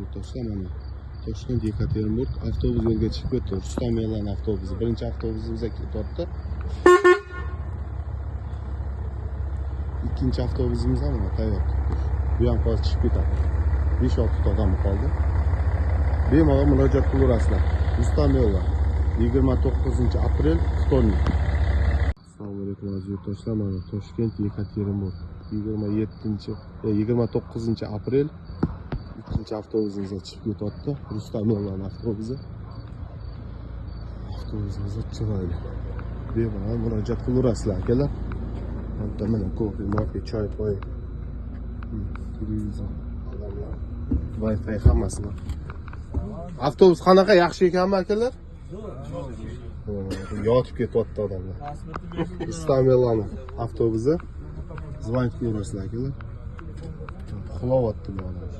yurtdoshlar, mana Toshkent Yekaterinburg avtobus yo'lga chiqib ketdi. Rustam Elan avtobusi. Birinchi avtobusimiz ketyapti. İkinci avtobusimiz ham mana tayyor. Bu ham hozir chiqib ketadi. 5-6 odam qoldi. Bemalol murojaat qilaverasizlar. Rustam Elan 29-aprel vtornik. Assalomu alaykum aziz yurtdoshlar, mana Toshkent Yekaterinburg 29-aprel ikkinchi avtobusimizga chiqib ketyapti. Rustam Elan avtobusi. Avtobusimiz chiroyli. Bemalol murojaat qilaverasizlar akalar. Mana kofe, mofe, choy, poy, televizor, Wi-Fi hammasi bor. Avtobus qanaqa, yaxshi ekanmi akalar? Yotib ketyapti odamlar. Rustam Elan avtobusi. Zvanit berasizlar akalar. Uxlayapti bu odam.